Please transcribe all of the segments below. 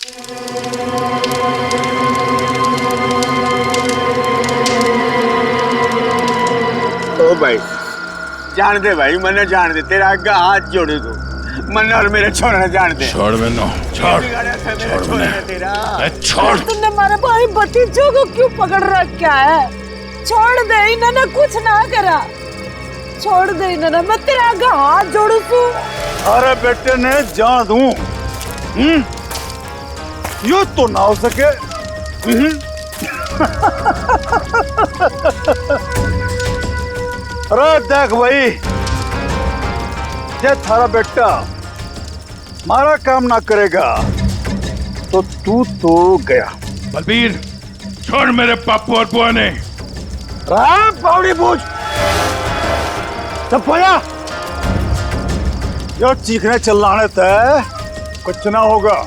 ओ भाई जान दे भाई, मन्ने जान दे, तेरा आगे हाथ जोड़े तू, मन्ने और मेरे छोड़ने जान दे। छोड़ मैंने, छोड़ छोड़। तुमने हमारे भाई भतीजों को क्यों पकड़ रखा है? छोड़ दे, इन्होंने कुछ ना करा, छोड़ दे इन्होंने, मैं तेरे आगे हाथ जोड़ू तू। अरे बेटे ने जान दूं, यो तो ना हो सके। अरे देख भाई, जे थारा बेटा मारा काम ना करेगा तो तू तो गया। बलबीर छोड़ मेरे पापू और बुआ ने। पावड़ी पूछ सब पोया, यो चीखने चिल्लाने तय कुछ ना होगा।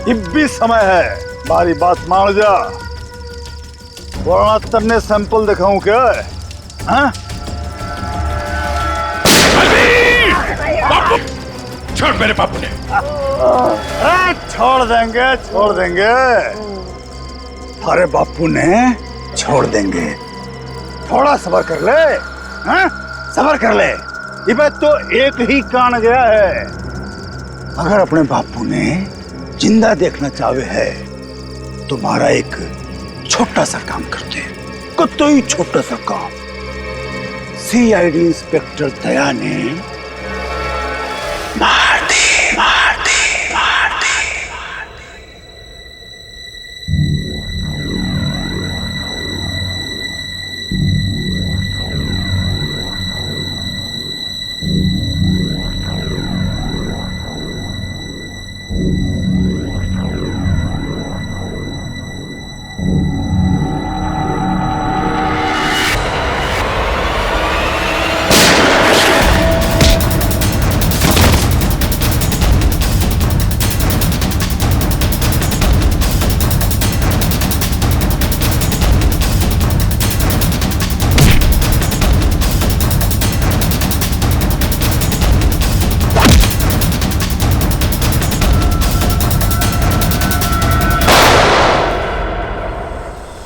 अब भी समय है, हमारी बात मान जा, वरना तन्ने सैंपल दिखाऊं क्या? हाँ? छोड़ मेरे पापू ने। छोड़ देंगे, छोड़ देंगे, थारे बापू ने छोड़ देंगे। थोड़ा सब्र कर ले, हाँ? सब्र कर ले, ये तो एक ही कान गया है। अगर अपने बापू ने जिंदा देखना चाहे है तो हमारा एक छोटा सा काम करते हैं, कोई छोटा सा काम। सीआईडी इंस्पेक्टर दया ने मार दे, मार दे, मार दे।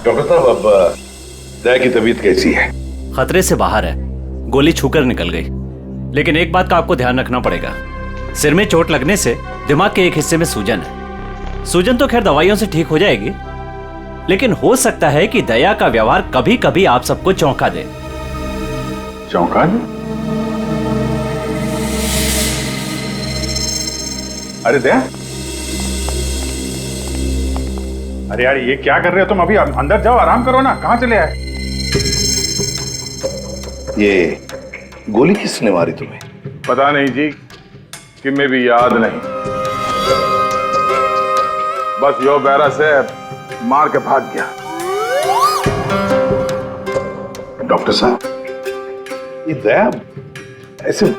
डॉक्टर साहब, अब दया की तबीयत कैसी है? खतरे से बाहर है, गोली छूकर निकल गई। लेकिन एक बात का आपको ध्यान रखना पड़ेगा, सिर में चोट लगने से दिमाग के एक हिस्से में सूजन है। सूजन तो खैर दवाइयों से ठीक हो जाएगी, लेकिन हो सकता है कि दया का व्यवहार कभी कभी आप सबको चौंका दे। चौंका दे? अरे दया, अरे यार ये क्या कर रहे हो तुम? अभी अंदर जाओ, आराम करो ना, कहाँ चले आए? ये गोली किसने मारी तुम्हें? पता नहीं जी, कि मैं भी याद नहीं, बस यो बैरा से मार के भाग गया। डॉक्टर साहब, ये दया ऐसे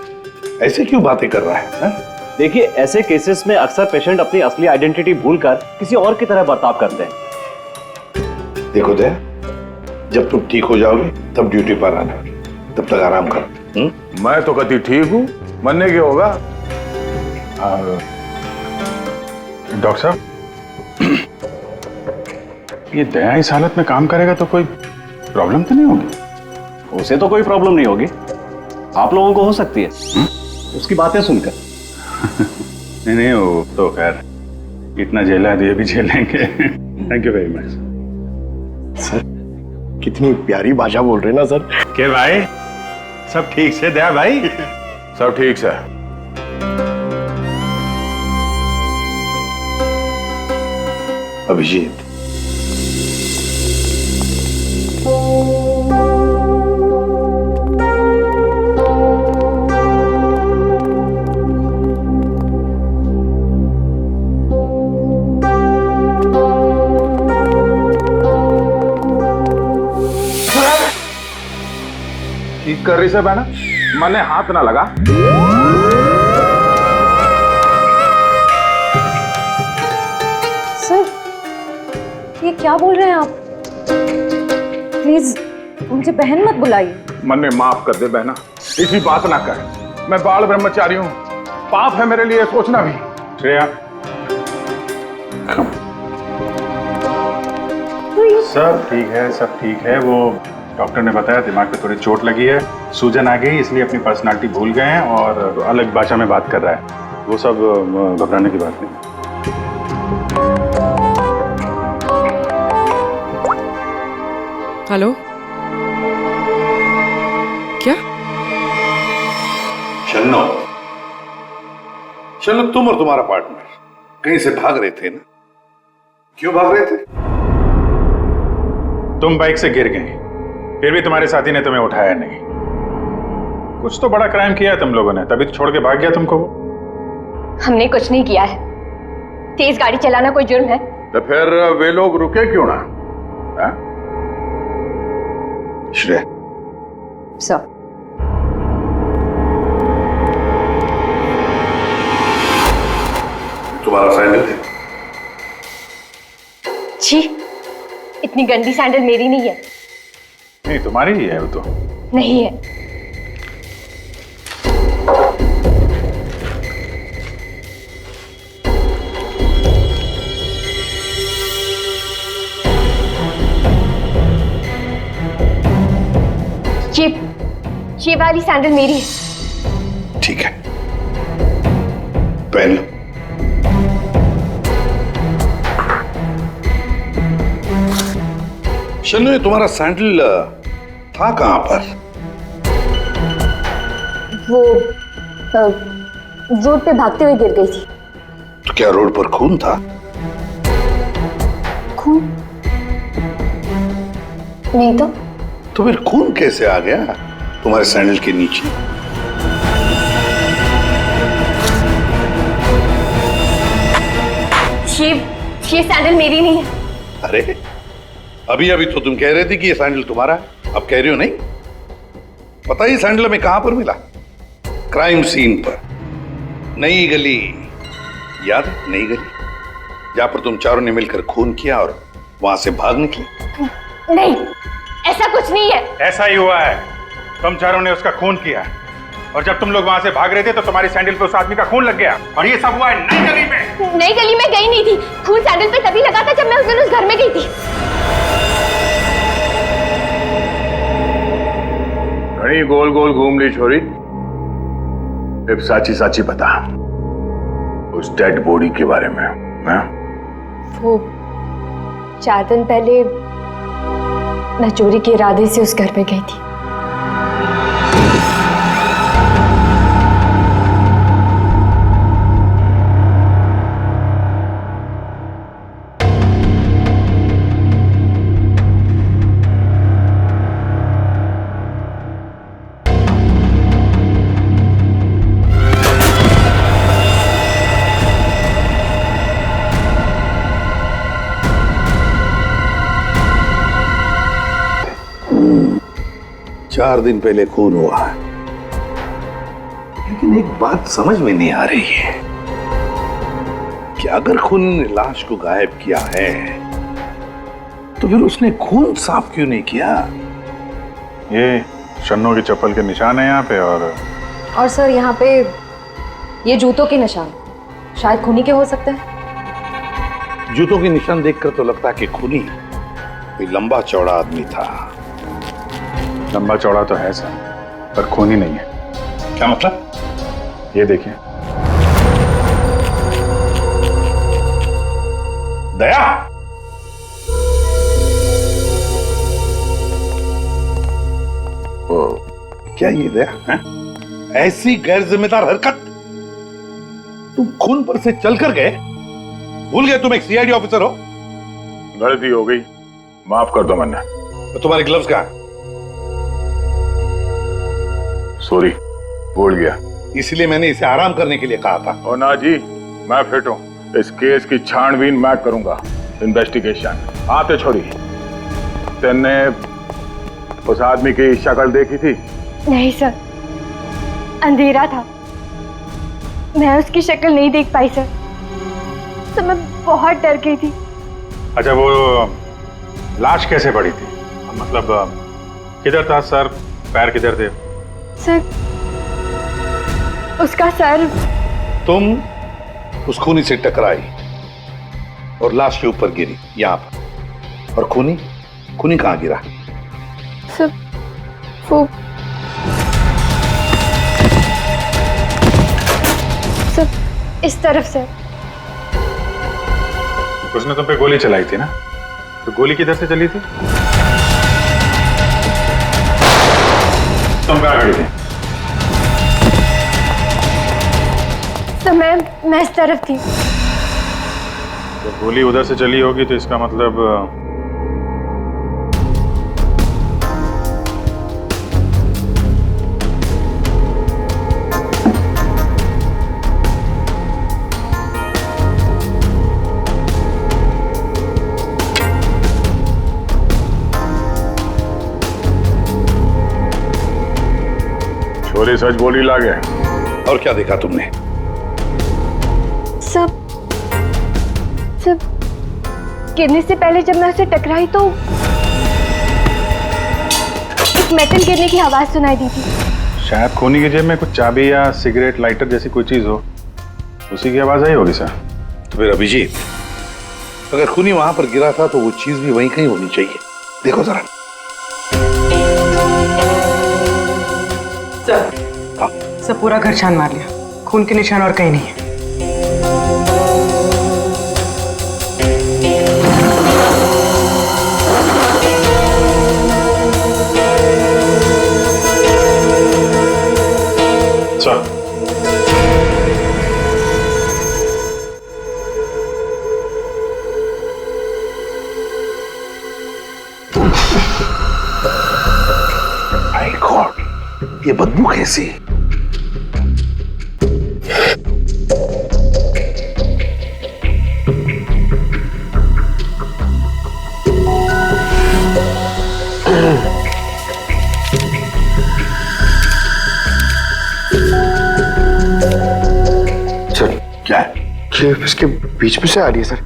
ऐसे क्यों बातें कर रहा है? देखिए, ऐसे केसेस में अक्सर पेशेंट अपनी असली आइडेंटिटी भूलकर किसी और की तरह बर्ताव करते हैं। देखो दया, जब तुम ठीक हो जाओगे तब ड्यूटी पर आना, तब तक आराम करो। मैं तो कभी ठीक हूँ, मरने के होगा। डॉक्टर साहब, ये दया इस हालत में काम करेगा तो कोई प्रॉब्लम तो नहीं होगी? उसे तो कोई प्रॉब्लम नहीं होगी, आप लोगों को हो सकती है उसकी बातें सुनकर। नहीं नहीं, वो तो खैर इतना झेला है तो ये भी झेलेंगे। Thank you very much sir. कितनी प्यारी भाषा बोल रहे ना सर। के भाई, सब ठीक से दया भाई? सब ठीक से। अभिजीत, ठीक कर रही से बहना, मने हाथ ना लगा। सर, ये क्या बोल रहे हैं आप? प्लीज मुझे बहन मत बुलाइए। मने माफ कर दे बहना, इसी बात ना कर। मैं बाल ब्रह्मचारी हूँ, पाप है मेरे लिए सोचना भी। श्रेया, सब ठीक है। वो डॉक्टर ने बताया दिमाग पे थोड़ी चोट लगी है, सूजन आ गई, इसलिए अपनी पर्सनालिटी भूल गए हैं और अलग भाषा में बात कर रहा है। वो सब घबराने की बात नहीं। हेलो, क्या? शन्नो, शन्नो, तुम और तुम्हारा पार्टनर कहीं से भाग रहे थे ना? क्यों भाग रहे थे? तुम बाइक से गिर गए, फिर भी तुम्हारे साथी ने तुम्हें उठाया नहीं। कुछ तो बड़ा क्राइम किया है तुम लोगों ने, तभी तो छोड़ के भाग गया तुमको वो। हमने कुछ नहीं किया है। तेज गाड़ी चलाना कोई जुर्म है? तो फिर वे लोग रुके क्यों ना? श्रेया, सर, तुम्हारा सैंडल है? छी, इतनी गंदी सैंडल मेरी नहीं है। नहीं, तुम्हारी ही है वो तो। नहीं है। ये वाली सैंडल मेरी है। ठीक है, पहन लो। शन्नु, ये तुम्हारा सैंडल था कहां पर? वो रोड पे भागते हुए गिर गई थी। तो क्या रोड पर खून था? खून? नहीं तो फिर खून कैसे आ गया तुम्हारे सैंडल के नीचे? ये सैंडल मेरी नहीं है। अरे, अभी अभी तो तुम कह रहे थे कि ये सैंडल तुम्हारा है, अब कह रहे हो नहीं? पता ही सैंडल में कहां पर मिला? क्राइम सीन पर, नई गली। याद है नई गली, जहां पर तुम चारों ने मिलकर खून किया और वहां से भाग निकले? नहीं, ऐसा कुछ नहीं है। ऐसा ही हुआ है, तुम चारों ने उसका खून किया और जब तुम लोग वहां से भाग रहे थे तो तुम्हारी सैंडल पे उस आदमी का खून लग गया और ये सब हुआ है नई गली में। नई गली में गई नहीं थी, खून सैंडल पे तभी लगा था जब मैं उस दिन उस घर में गई थी। घड़ी गोल गोल घूम ली छोरी, अब साची साची बता उस डेड बॉडी के बारे में। हाँ? वो 4 दिन पहले मैं चोरी के इरादे से उस घर में गई थी। चार दिन पहले खून हुआ है, लेकिन एक बात समझ में नहीं आ रही है कि अगर खून ने लाश को गायब किया है तो फिर उसने खून साफ क्यों नहीं किया? ये शन्नो की चप्पल के निशान है यहाँ पे और सर यहाँ पे ये जूतों के निशान शायद खूनी के हो सकते हैं। जूतों के निशान देखकर तो लगता है कि खूनी कोई लंबा चौड़ा आदमी था। लंबा चौड़ा तो है सर, पर खूनी नहीं है। क्या मतलब? ये देखिए। दया, ओ, क्या ये दया है? ऐसी गैर जिम्मेदार हरकत? तुम खून पर से चलकर गए? भूल गए तुम एक सीआईडी ऑफिसर हो? गलती हो गई, माफ कर दो मन्ना। तो तुम्हारे ग्लव्स कहाँ हैं? सॉरी, भूल गया। इसलिए मैंने इसे आराम करने के लिए कहा था। ओ ना जी, मैं फिट हूँ। इस केस की छानबीन मैं करूंगा, इन्वेस्टिगेशन। आते छोड़ी, तेने उस आदमी की शक्ल देखी थी? नहीं सर, अंधेरा था, मैं उसकी शक्ल नहीं देख पाई सर, तो मैं बहुत डर गई थी। अच्छा, वो लाश कैसे पड़ी थी? मतलब किधर था सर, पैर किधर थे? सर, उसका सर। तुम उस खूनी से टकराई और लाश के ऊपर गिरी यहाँ पर। और खूनी खूनी कहाँ गिरा? सब वो सब इस तरफ से। उसने तुम पे गोली चलाई थी ना, तो गोली किधर से चली थी? तुम कहाँ खड़ी थी? तो मैं इस तरफ थी। जब गोली उधर से चली होगी तो इसका मतलब छोरी सच बोली लागे। और क्या देखा तुमने? सब गिरने से पहले जब मैं उसे टकराई तो एक मेटल गिरने की आवाज सुनाई दी थी। शायद खूनी की जेब में कुछ चाबी या सिगरेट लाइटर जैसी कोई चीज हो, उसी की आवाज आई होगी सर। तो फिर अभिजीत, अगर खूनी वहां पर गिरा था तो वो चीज भी वहीं कहीं होनी चाहिए। देखो जरा। सब पूरा घर छान मार लिया, खून के निशान और कहीं नहीं है। माय गॉड, ये बदबू कैसी? सर क्या है? ये इसके बीच में से आ रही है सर।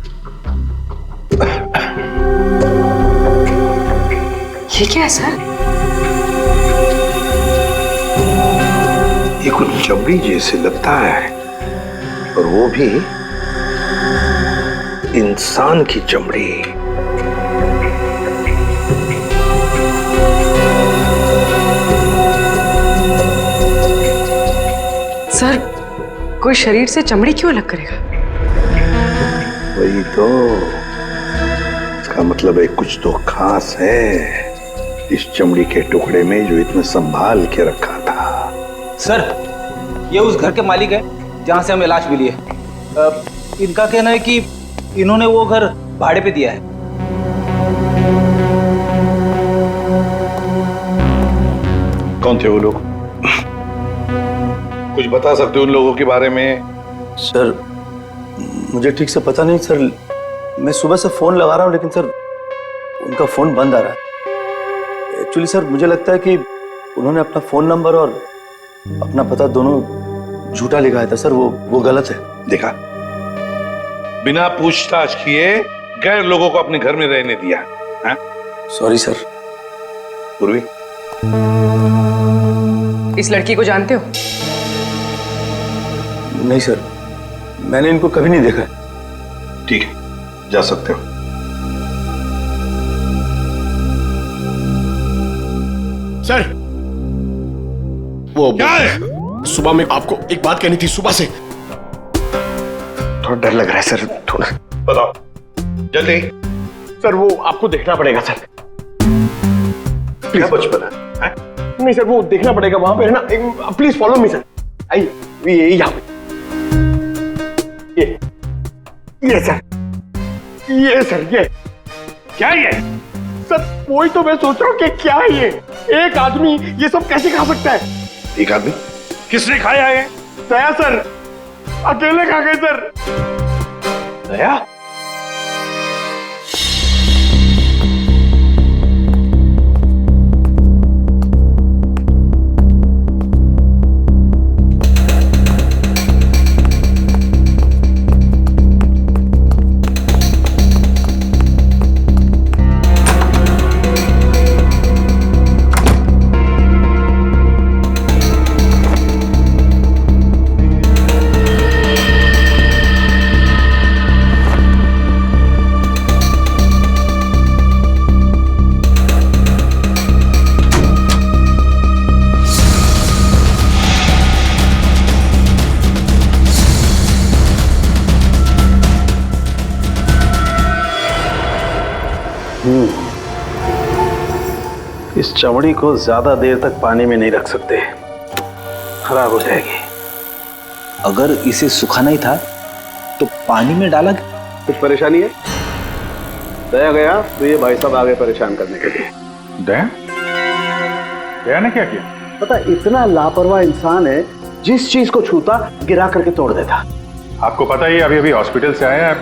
ये क्या है सर? ये कुछ चमड़ी जैसे लगता है, और वो भी इंसान की चमड़ी। सर कोई शरीर से चमड़ी क्यों अलग करेगा? वही तो, इसका मतलब है कुछ तो खास है इस चमड़ी के टुकड़े में जो इतना संभाल के रखा था। सर, ये उस घर के मालिक है जहां से हमें लाश मिली है। इनका कहना है कि इन्होंने वो घर भाड़े पे दिया है। कौन थे वो लोग? कुछ बता सकते हो उन लोगों के बारे में? सर मुझे ठीक से पता नहीं सर, मैं सुबह से फोन लगा रहा हूँ लेकिन सर उनका फोन बंद आ रहा है। एक्चुअली सर मुझे लगता है कि उन्होंने अपना फोन नंबर और अपना पता दोनों झूठा लिखा था सर, वो गलत है। देखा, बिना पूछताछ किए गैर लोगों को अपने घर में रहने दिया। Sorry sir. पूर्वी, इस लड़की को जानते हो? नहीं सर, मैंने इनको कभी नहीं देखा। ठीक है, जा सकते हो। सर वो क्या है? सुबह में आपको एक बात कहनी थी, सुबह से। थोड़ा डर लग रहा है सर, थोड़ा। बताओ जल्दी। सर वो आपको देखना पड़ेगा सर। क्या बचपन है? नहीं सर, वो देखना पड़ेगा वहां पे है ना। Please follow me sir. आइए, ये यहाँ पे। ये सर, ये सर, ये क्या है? ये सर वही तो मैं सोच रहा हूँ कि क्या है ये? एक आदमी ये सब कैसे खा सकता है? एक आदमी? किसने खाया है? दया सर, अकेले खा गए सर। दया? इस चमड़ी को ज्यादा देर तक पानी में नहीं रख सकते, खराब हो जाएगी। अगर इसे सुखाना ही था तो पानी में डाला कुछ परेशानी है? दया गया तो ये भाई साहब आगे परेशान करने के लिए। दया? दया ने क्या किया? पता इतना लापरवाह इंसान है, जिस चीज को छूता गिरा करके तोड़ देता। आपको पता ही अभी अभी हॉस्पिटल से आया है,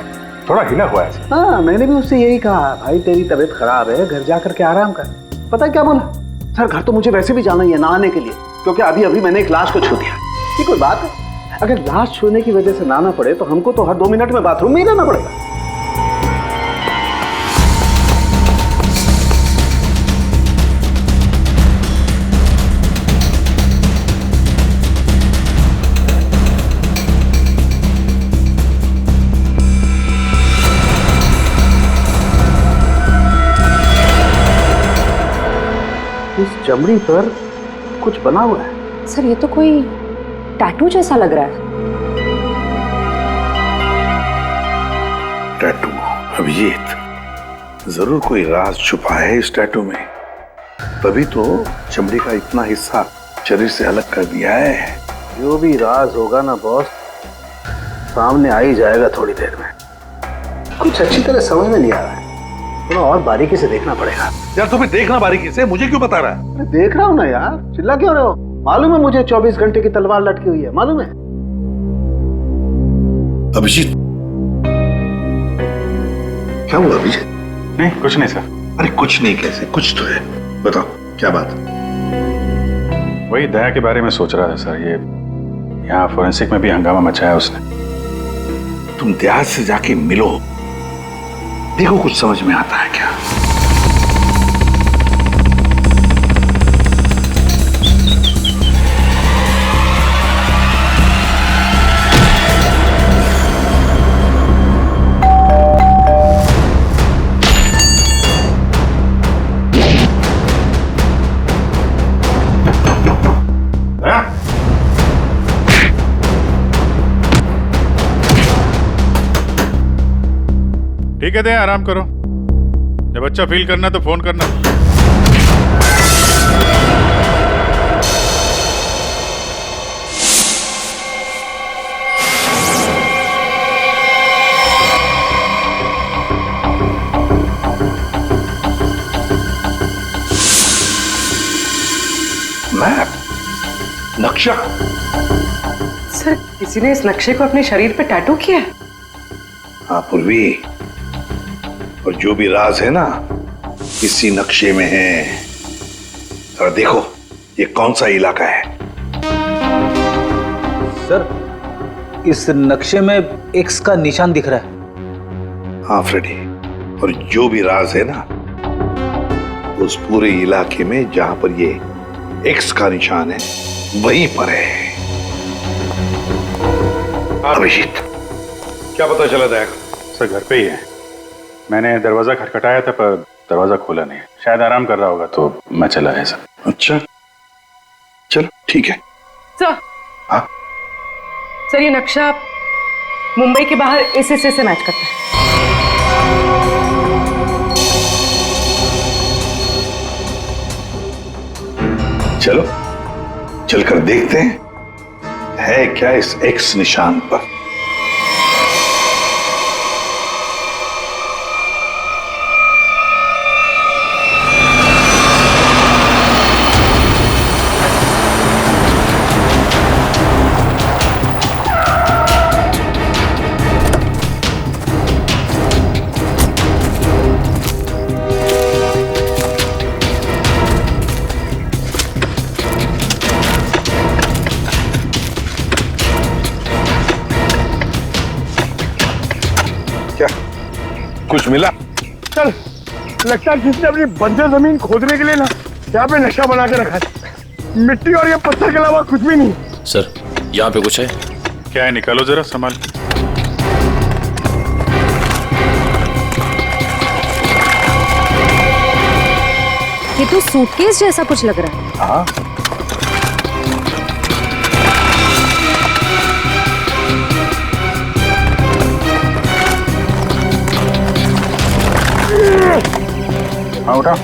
थोड़ा हिला हुआ है। हाँ, मैंने भी उससे यही कहा, भाई तेरी तबीयत खराब है, घर जा करके आराम कर। पता है क्या बोला? सर घर तो मुझे वैसे भी जाना ही है नहाने के लिए, क्योंकि अभी अभी मैंने एक लाश को छू दिया। ये कोई बात है? अगर लाश छूने की वजह से नहाना पड़े तो हमको तो हर 2 मिनट में बाथरूम में ही रहना पड़ेगा। इस चमड़ी पर कुछ बना हुआ है। सर ये तो कोई टैटू जैसा लग रहा है। टैटू? अभिजीत, जरूर कोई राज छुपा है इस टैटू में, तभी तो चमड़ी का इतना हिस्सा शरीर से अलग कर दिया है। जो भी राज होगा ना बॉस, सामने आ ही जाएगा थोड़ी देर में। कुछ अच्छी तरह समझ में नहीं आ रहा है, थोड़ा और बारीकी से देखना पड़ेगा। यार तुम्हें देखना बारीकी से, मुझे क्यों बता रहा है? अरे देख रहा हूं ना यार, चिल्ला क्यों रहे हो? मालूम है मुझे 24 घंटे की तलवार लटकी हुई है, मालूम है। अभिजीत, क्या हुआ अभिजीत? नहीं कुछ नहीं सर। अरे कुछ नहीं कैसे? कुछ तो है, बताओ क्या बात? वही दया के बारे में सोच रहा था सर। ये यहाँ फोरेंसिक में भी हंगामा मचाया उसने। तुम दया से जाके मिलो, देखो कुछ समझ में आता है क्या। ठीक है दया, आराम करो। जब अच्छा फील करना तो फोन करना। मैप? नक्शा? सर किसी ने इस नक्शे को अपने शरीर पे टैटू किया है? हाँ पूर्वी, और जो भी राज है ना इसी नक्शे में है। जरा देखो ये कौन सा इलाका है। सर इस नक्शे में एक्स का निशान दिख रहा है। हाँ फ्रेडी, और जो भी राज है ना उस पूरे इलाके में जहां पर ये एक्स का निशान है वहीं पर है। अभिजीत, क्या पता चला दया? सर घर पे ही है। मैंने दरवाजा खटखटाया था पर दरवाजा खोला नहीं। शायद आराम कर रहा होगा तो मैं चला आया सर। अच्छा चलो ठीक है। सर हाँ सर ये नक्शा मुंबई के बाहर इस हिस्से से मैच करता है। चलो चलकर देखते हैं है क्या इस एक्स निशान पर। क्या कुछ मिला? सर लगता है किसने अपनी बंजर जमीन खोदने के लिए ना यहाँ पे नक्शा बना के रखा है। मिट्टी और ये पत्थर के अलावा कुछ भी नहीं। सर यहाँ पे कुछ है। क्या है? निकालो जरा संभाल। ये तो सूटकेस जैसा कुछ लग रहा है। हाँ उठाओ।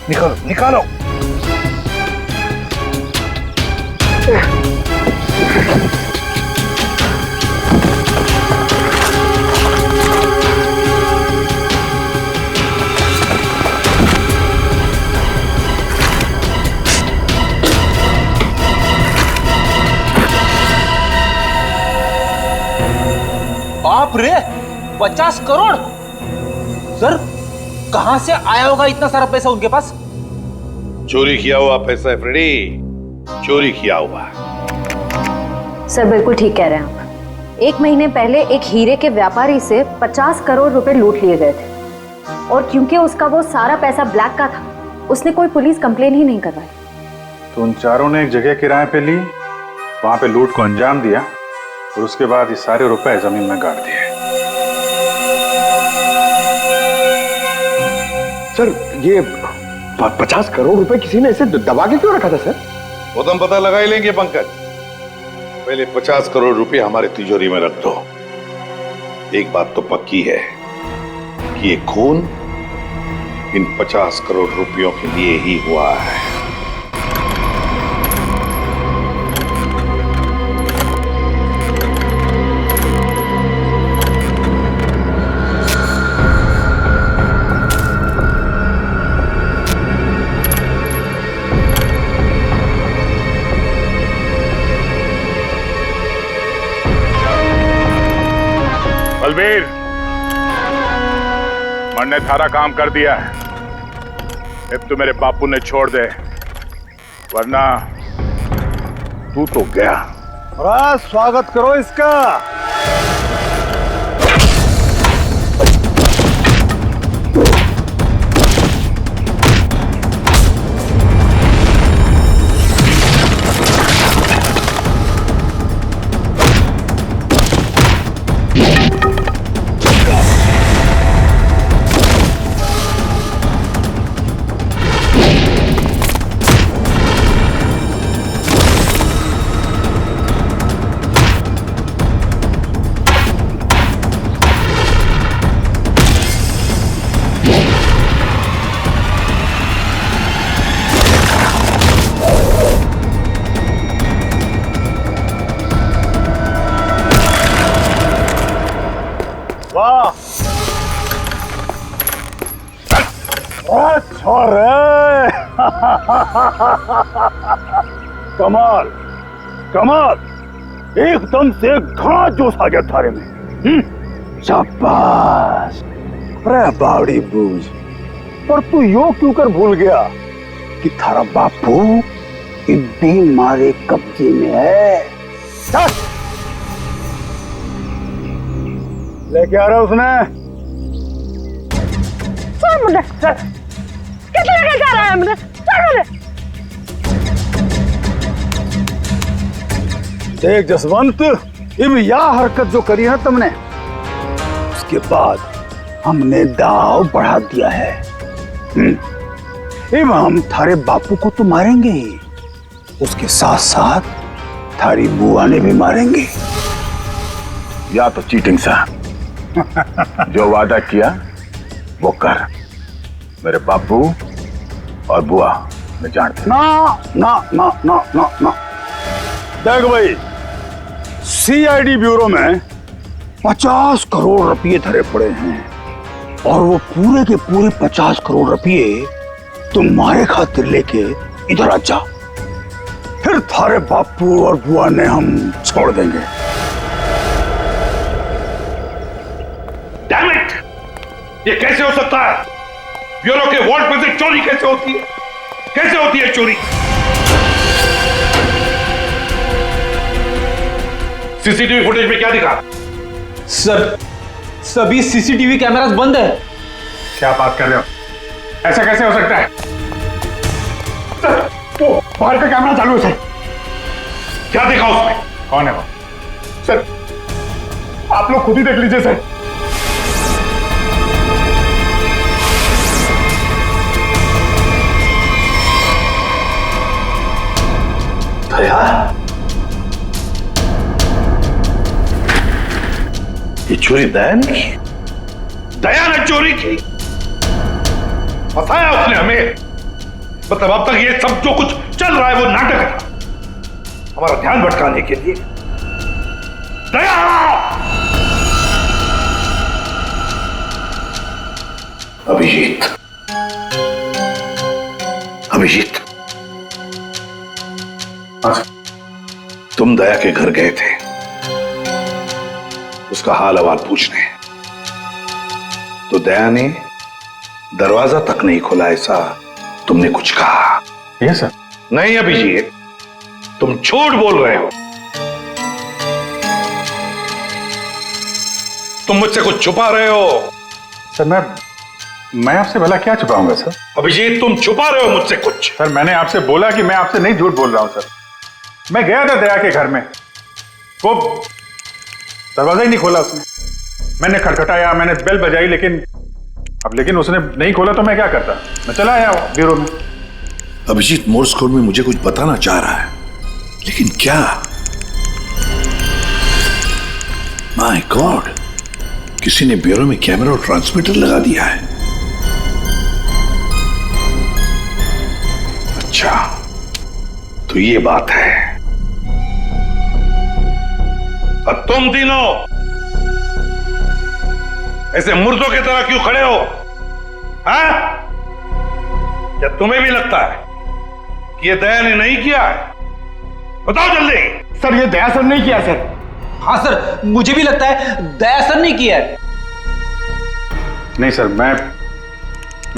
निकालो निकालो। बाप रे, 50 करोड़। सर, कहां से आया होगा इतना सारा पैसा उनके पास? चोरी किया हुआ पैसा है फ्रेडी, चोरी किया हुआ। सर बिल्कुल ठीक कह रहे हैं आप। 1 महीने पहले एक हीरे के व्यापारी से 50 करोड़ रुपए लूट लिए गए थे और क्योंकि उसका वो सारा पैसा ब्लैक का था, उसने कोई पुलिस कंप्लेन ही नहीं करवाई। तो उन चारों ने एक जगह किराए पे ली, वहां पे लूट को अंजाम दिया और उसके बाद ये सारे रुपए जमीन में गाड़ दिए। सर ये 50 करोड़ रुपए किसी ने ऐसे दबा के क्यों रखा था सर? वो तो हम पता लगा ही लेंगे पंकज। पहले 50 करोड़ रुपए हमारे तिजोरी में रख दो। एक बात तो पक्की है कि ये खून इन 50 करोड़ रुपयों के लिए ही हुआ है। बलबीर, मन ने थारा काम कर दिया है। अब तो मेरे बापू ने छोड़ दे, वरना तू तो गया। बड़ा स्वागत करो इसका। कमाल कमाल, एकदम से घाट जोश आ गया थारे में। शाबाश। अरे बावड़ी बूझ, पर तू यो क्यों कर भूल गया कि थारा बापू इतनी मारे कब्जे में है। लेके आ रहा उसने। कितने लेके जा रहा है मुझे? देख जसवंत, इब यह हरकत जो करी है तुमने, उसके बाद हमने दाव बढ़ा दिया है। इब हम थारे बापू को तो मारेंगे ही, उसके साथ साथ थारी बुआ ने भी मारेंगे। या तो चीटिंग सा जो वादा किया वो कर। मेरे बापू और बुआ मैं जानता। ना ना ना ना ना ना, देख भाई, सीआईडी ब्यूरो में 50 करोड़ रुपये धरे पड़े हैं और वो पूरे के पूरे 50 करोड़ रुपये तुम्हारे खातिर लेके इधर आ जा, फिर थारे बापू और बुआ ने हम छोड़ देंगे। Damn it! ये कैसे हो सकता है? ब्यूरो के वार्ड में से चोरी कैसे होती है? कैसे होती है चोरी? सीसीटीवी फुटेज में क्या दिखा? सर, सभी सीसीटीवी कैमरास बंद है। क्या बात कर रहे हो? ऐसा कैसे हो सकता है? सर, वो बाहर का कैमरा चालू है सर। क्या देखा उसमें? कौन है वो? सर, आप लोग खुद ही देख लीजिए सर। ये चोरी दया ने की? दया ने चोरी की? फंसाया उसने हमें। मतलब अब तक ये सब जो कुछ चल रहा है वो नाटक था, हमारा ध्यान भटकाने के लिए। दया! अभिजीत, अभिजीत, तुम दया के घर गए थे उसका हाल अहवाल पूछने, तो दया ने दरवाजा तक नहीं खोला, ऐसा तुमने कुछ कहा? Yes sir. नहीं अभिजीत, तुम झूठ बोल रहे हो। तुम मुझसे कुछ छुपा रहे हो। सर मैं आपसे भला क्या छुपाऊंगा सर? अभिजीत, तुम छुपा रहे हो मुझसे कुछ। सर मैंने आपसे बोला कि मैं आपसे नहीं झूठ बोल रहा हूं सर। मैं गया था दया के घर में, वो दरवाजा ही नहीं खोला उसने। मैंने खटखटाया, मैंने बेल बजाई, लेकिन उसने नहीं खोला तो मैं क्या करता? मैं चला आया ब्यूरो में। अभिजीत मोर्स कोड में मुझे कुछ बताना चाह रहा है, लेकिन क्या? माय गॉड, किसी ने ब्यूरो में कैमरा और ट्रांसमीटर लगा दिया है। अच्छा, तो ये बात है। और तुम तीनों ऐसे मुर्दों की तरह क्यों खड़े हो? हाँ? क्या तुम्हें भी लगता है कि ये दया ने नहीं किया है? बताओ जल्दी। सर ये दया सर नहीं किया सर। हाँ सर, मुझे भी लगता है दया सर नहीं किया है। नहीं सर, मैं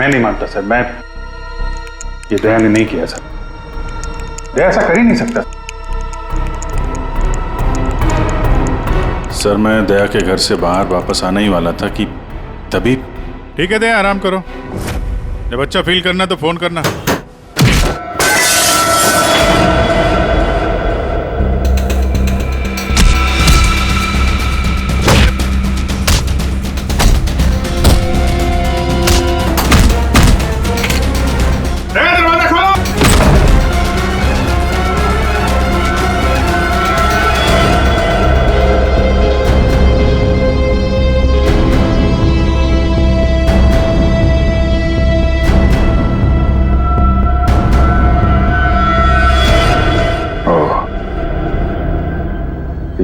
नहीं मानता सर। ये दया ने नहीं किया सर। दया ऐसा कर ही नहीं सकता सर। मैं दया के घर से बाहर वापस आने ही वाला था कि तभी। ठीक है दया, आराम करो। जब अच्छा फील करना तो फोन करना।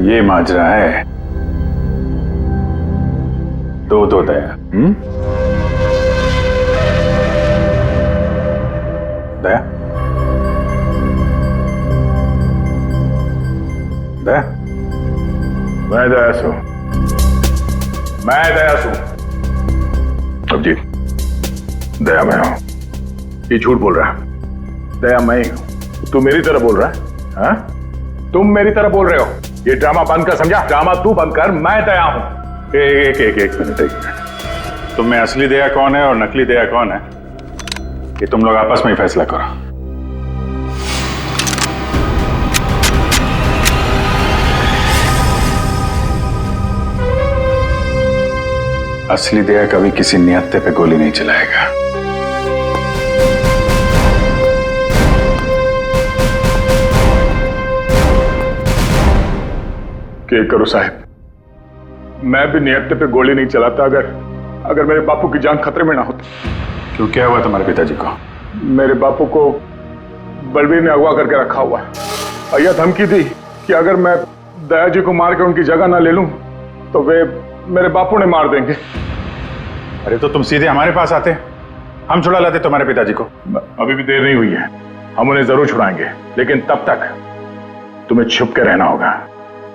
ये माजरा है। दो दया। दया, दया, मैं दया सू। अभिजीत, दया मैं हूं। ये झूठ बोल रहा है। दया मैं ही हूं। तू मेरी तरह बोल रहा है? हाँ? तुम मेरी तरह बोल रहे हो। ये ड्रामा बंद कर, समझा? ड्रामा तू बंद कर, मैं दया हूं। एक मिनट। तुम में असली दया कौन है और नकली दया कौन है, ये तुम लोग आपस में ही फैसला करो। असली दया कभी किसी निहत्थे पे गोली नहीं चलाएगा। क्या करो साहब, मैं भी निहत्थे पे गोली नहीं चलाता अगर मेरे बापू की जान खतरे में ना होती। क्यों, क्या हुआ तुम्हारे पिताजी को? मेरे बापू को बलबीर ने अगवा करके रखा हुआ है और यह धमकी दी कि अगर मैं दया जी को मार के उनकी जगह ना ले लूं तो वे मेरे बापू ने मार देंगे। अरे तो तुम सीधे हमारे पास आते, हम छुड़ा लाते तुम्हारे पिताजी को। अभी भी देर नहीं हुई है, हम उन्हें जरूर छुड़ाएंगे, लेकिन तब तक तुम्हें छुप के रहना होगा।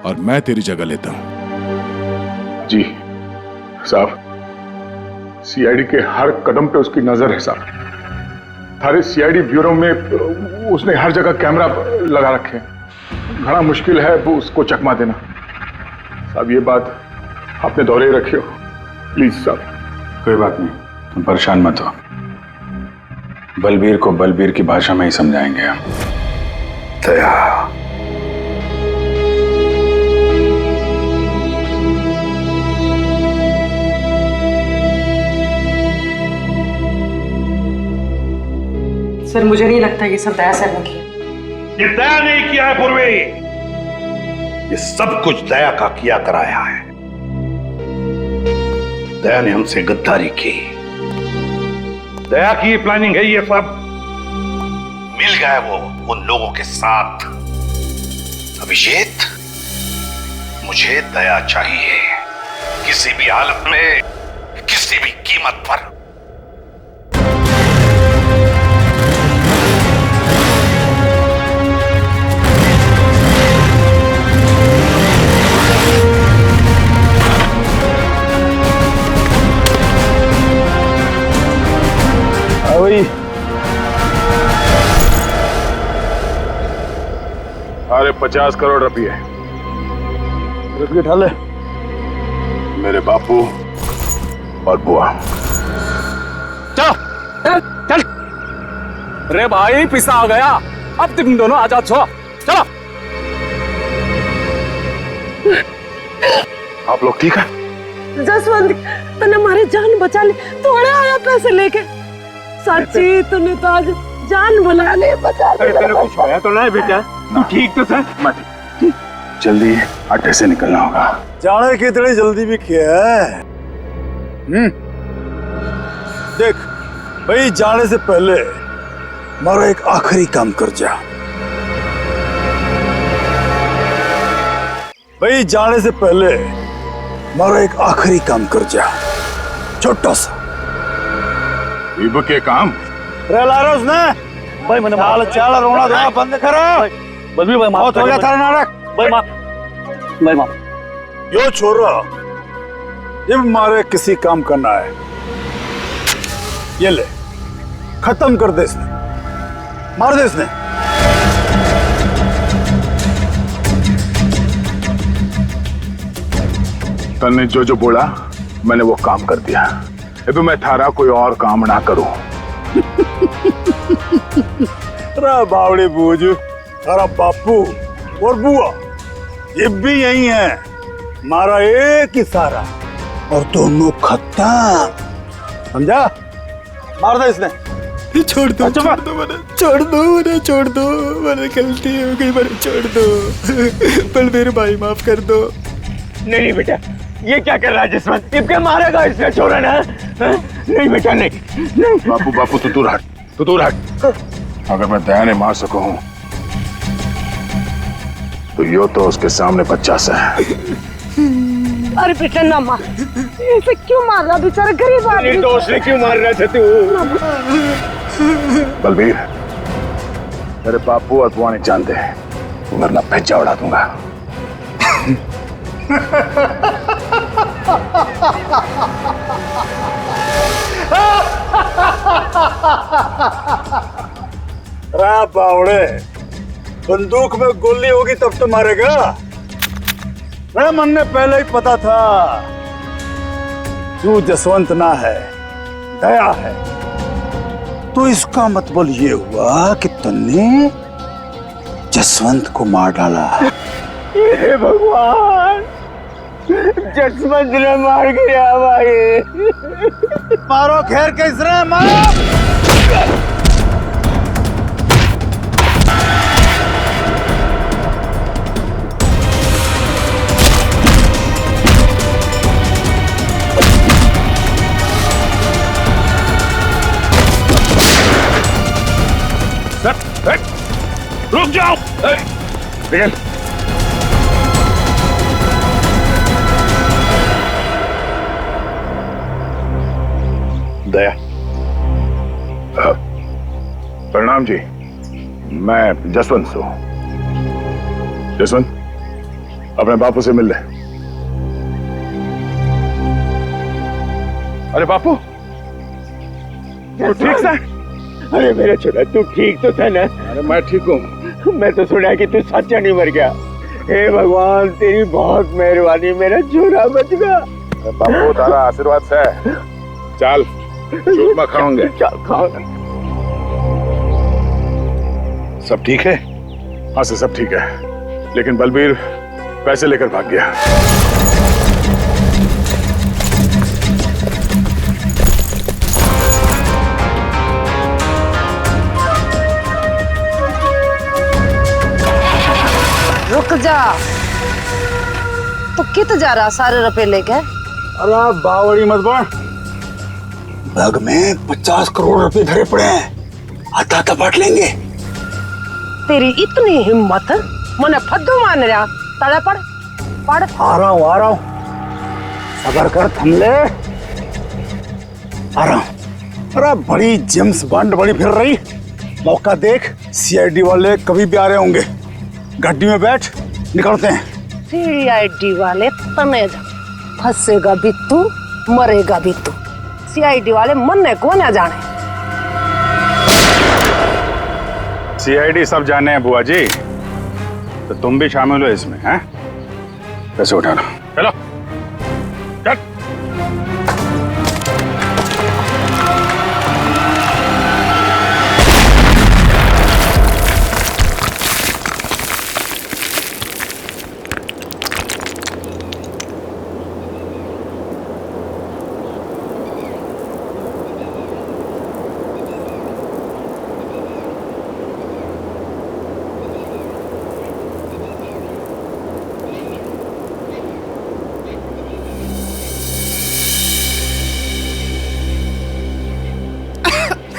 और मैं तेरी जगह लेता हूं। जी साहब, सीआईडी के हर कदम पे उसकी नजर है साहब। हर सीआईडी ब्यूरो में उसने हर जगह कैमरा लगा रखे। घना मुश्किल है वो उसको चकमा देना। साहब ये बात आपने दोहरे रखी हो, प्लीज साहब। कोई बात नहीं, तुम परेशान मत हो। बलबीर को बलबीर की भाषा में ही समझाएंगे हम। दया, सर मुझे नहीं लगता ये सब दया सर ने किया। ये दया नहीं किया है पूर्वी, ये सब कुछ दया का किया कराया है। दया ने हमसे गद्दारी की। दया की प्लानिंग है ये सब। मिल गया वो उन लोगों के साथ। अभिषेक, मुझे दया चाहिए, किसी भी हालत में, किसी भी कीमत पर। अरे 50 करोड़ रुपये उठा ले। मेरे बापू और बुआ। चलो चल चल। अरे भाई पिसा आ गया, अब तुम दोनों आजाद छो। चलो। आप लोग ठीक है? जसवंत, तूने हमारी जान बचा ली, थोड़े आया पैसे लेके। सच्ची तूने तो आज जान बुला ले, बचा ले। तेरे कुछ होया तो नहीं बेटा? तू ठीक तो है? मत जल्दी अड्डे से निकलना होगा। जाने की इतनी जल्दी भी क्या है? देख भाई, जाने से पहले मारा एक आखिरी काम कर जा। भाई जाने से पहले मारा एक आखिरी काम कर जा, छोटा सा। इब के काम रे लारोस ने भाई मैंने चाल चाल रोना धोना बंद करो। बलबीर भाई बहुत हो गया थारा नाटक। भाई माफ। यो छोरा, जब मारे किसी काम करना है, ये ले खत्म कर दे इसने, मार दे इसने। तन्ने जो जो बोला मैंने वो काम कर दिया। अब मैं थारा कोई और काम ना करूं। अरे बावड़े बूझ, तारा बापू और बुआ ये भी यही है। मारा एक ही सारा और दोनों खत्म, समझा? मार दे इसने। छोड़ दो, छोड़ दो मैंने, छोड़ दो मैंने, छोड़ दो मैंने, गलती हो गई मैंने, छोड़ दो। बलबीर भाई माफ कर दो। नहीं बेटा, ये क्या कर रहा है जसवंत? इबके मारेगा इसने छोरा ना? नहीं बेटा नहीं। बापू बापू तू दूर हट, तू दूर हट। अगर मैं दया ने मार सकूं तो यो तो उसके सामने बच्चा सा है। अरे बेटा ना मार, इसे क्यों मार रहा? बेचारा गरीब आदमी। निर्दोष ने क्यों मार रहा था तू? बलबीर, तेरे बापू और बुआ नहीं जानते, वरना भेजा उड़ा दूंगा। रा बावड़े, बंदूक में गोली होगी तब तो मारेगा। मेरे मन ने पहले ही पता था तू जसवंत ना है, दया है। तो इसका मतलब ये हुआ कि तुमने जसवंत को मार डाला। हे भगवान, जसवंत ने मार गया भाई। मारो खैर कैसे मारो। रुक जाओ। निकल। दया, प्रणाम जी, मैं जसवंत से हूं। जसवंत, अपने बापू से मिल ले। अरे बापू, तू ठीक सा? अरे मेरा छोरा, तू ठीक तो था ना? अरे मैं ठीक हूँ। मैं तो सुना कि तू सच्चा नहीं मर गया। हे भगवान, तेरी बहुत मेहरबानी, मेरा छोरा बच गया। बापू तारा आशीर्वाद से। चल चूरमा खाओगे? चल खाओ। सब ठीक है? हाँ से सब ठीक है, लेकिन बलबीर पैसे लेकर भाग गया। रुक जा, तो कित जा रहा सारे रुपए लेके? अरे बावड़ी मत बन। बैग में 50 करोड़ रुपए धरे पड़े हैं, आता बांट लेंगे। तेरी इतनी हिम्मत, मने फद्दू मान रहा। तड़े पड़ पड़। आ रहा हूँ। सबर कर, थमले। आ रहा हूँ। अरे बड़ी जेम्स बॉन्ड बड़ी फिर रही, मौका देख। सीआईडी वाले कभी भी आ रहे होंगे। गाड़ी में बैठ, निकलते हैं। सीआईडी वाले तने फंसेगा भी तू, मरेगा भी तू। सीआईडी वाले मरने को ना जाने। सीआईडी सब जाने हैं बुआ जी, तो तुम भी शामिल हो इसमें, हैं? पैसे उठाना, चलो चल।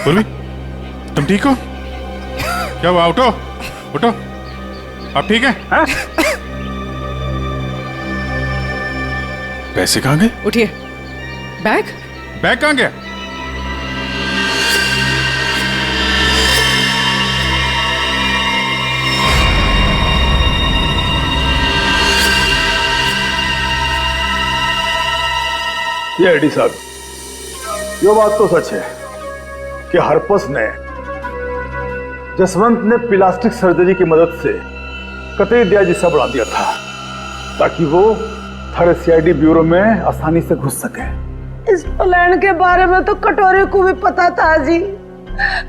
बोली, तुम ठीक हो? क्या हुआ? उठो उठो, अब ठीक है? हाँ? पैसे कहाँ गए? उठिए। बैग कहाँ गया? सीआईडी साहब, ये बात तो सच है कि हरपस ने जसवंत ने प्लास्टिक सर्जरी की मदद से कतई दिया जिसा बढ़ा दिया था, ताकि वो थारे सीआईडी ब्यूरो में आसानी से घुस सके। इस प्लान के बारे में तो कटोरे को भी पता था जी।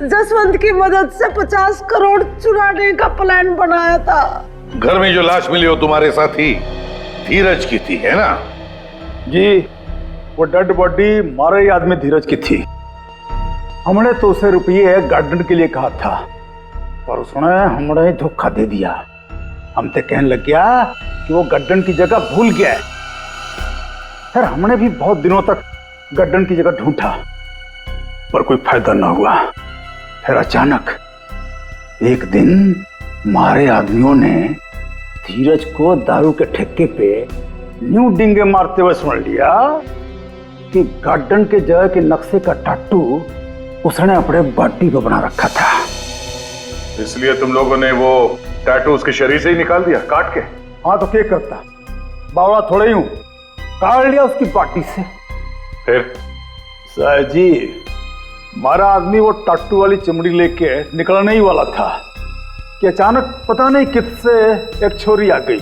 जसवंत की मदद से 50 करोड़ चुराने का प्लान बनाया था। घर में जो लाश मिली वो तुम्हारे साथी धीरज की थी, है ना? जी, वो डेड बॉडी मारे आदमी धीरज की थी। हमने तो उसे रुपये गार्डन के लिए कहा था, पर उसने हमें धोखा दे दिया। हम तो कहने लग गया कि वो गार्डन की जगह भूल गया है। फिर हमने भी बहुत दिनों तक गार्डन की जगह ढूंढा, पर कोई फायदा ना हुआ। फिर अचानक एक दिन मारे आदमियों ने धीरज को दारू के ठेके पे न्यू डिंगे मारते हुए सुन लिया कि गार्डन के जगह के नक्शे का टाटू उसने अपने बॉडी पे बना रखा था। इसलिए तुम लोगों ने वो टैटू उसके शरीर से ही निकाल दिया, काट के? हाँ, तो क्या करता, बावड़ा थोड़ा ही हूं, काट लिया उसकी बॉडी से। फिर सर जी, हमारा आदमी वो टाटू वाली चमड़ी लेके निकलने ही वाला था कि अचानक पता नहीं किससे एक छोरी आ गई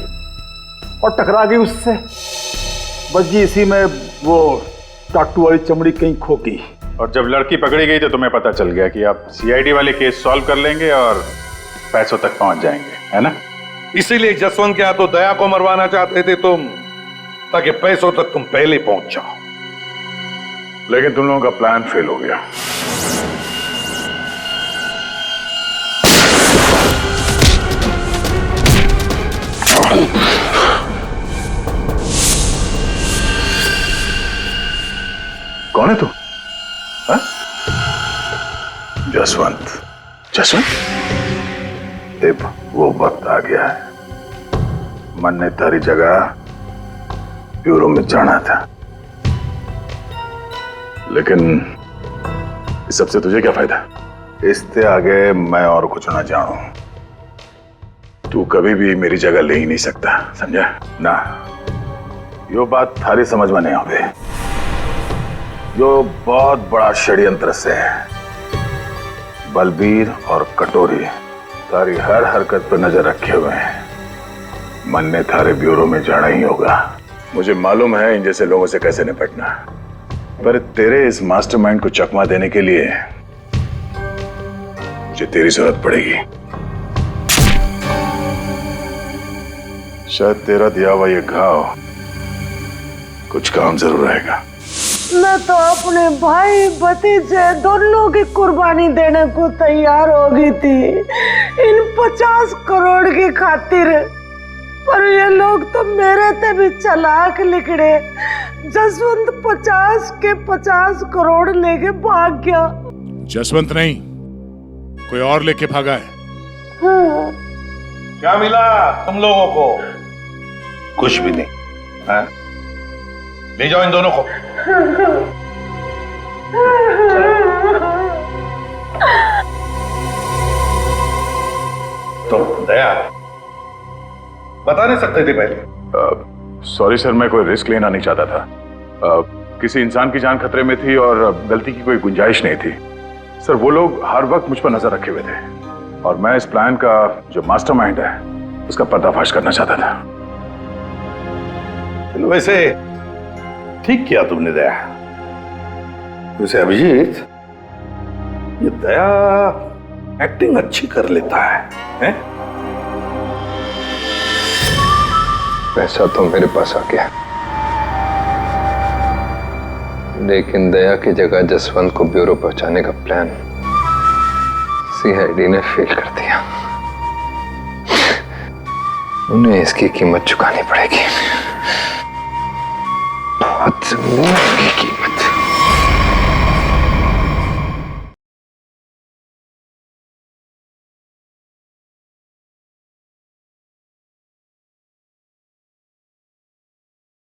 और टकरा गई उससे। बस जी इसी में वो टाटू वाली चमड़ी कहीं खो गई। और जब लड़की पकड़ी गई तो तुम्हें पता चल गया कि आप सीआईडी वाले केस सॉल्व कर लेंगे और पैसों तक पहुंच जाएंगे, है ना? इसीलिए जसवंत के हाथों दया को मरवाना चाहते थे तुम, ताकि पैसों तक तुम पहले पहुंच जाओ। लेकिन तुम लोगों का प्लान फेल हो गया। कौन है तू? जसवंत। जसवंत, अब वो वक्त आ गया है। मन ने तारी जगह ब्यूरो में जाना था, लेकिन इस सबसे तुझे क्या फायदा? इससे आगे मैं और कुछ ना जानूं। तू कभी भी मेरी जगह ले ही नहीं सकता, समझा ना? यो बात थारी समझ में नहीं आवे। यो बहुत बड़ा षड्यंत्र से है। बलबीर और कटोरी तारी हर हरकत पर नजर रखे हुए हैं। मन ने थारे ब्यूरो में जाना ही होगा। मुझे मालूम है इन जैसे लोगों से कैसे निपटना, पर तेरे इस मास्टरमाइंड को चकमा देने के लिए मुझे तेरी जरूरत पड़ेगी। शायद तेरा दिया हुआ ये घाव कुछ काम जरूर रहेगा। मैं तो अपने भाई भतीजे दोनों की कुर्बानी देने को तैयार हो गई थी इन 50 करोड़ की खातिर, पर ये लोग तो मेरे ते भी चालाक निकले। जसवंत 50 के 50 करोड़ लेके भाग गया। जसवंत नहीं, कोई और लेके भागा है। हाँ। क्या मिला तुम लोगों को? कुछ भी नहीं। हाँ? ले जाओ इन दोनों को। तो दया बता नहीं सकते थे पहले? सॉरी सर, मैं कोई रिस्क लेना नहीं चाहता था। किसी इंसान की जान खतरे में थी और गलती की कोई गुंजाइश नहीं थी। सर वो लोग हर वक्त मुझ पर नजर रखे हुए थे और मैं इस प्लान का जो मास्टरमाइंड है उसका पर्दाफाश करना चाहता था। चलो वैसे ठीक किया तुमने दया। वैसे अभिजीत, ये दया एक्टिंग अच्छी कर लेता है? पैसा तो मेरे पास आ गया, लेकिन दया की जगह जसवंत को ब्यूरो पहुंचाने का प्लान सीआईडी ने फेल कर दिया। उन्हें इसकी कीमत चुकानी पड़ेगी, बहुत ज़रूरी।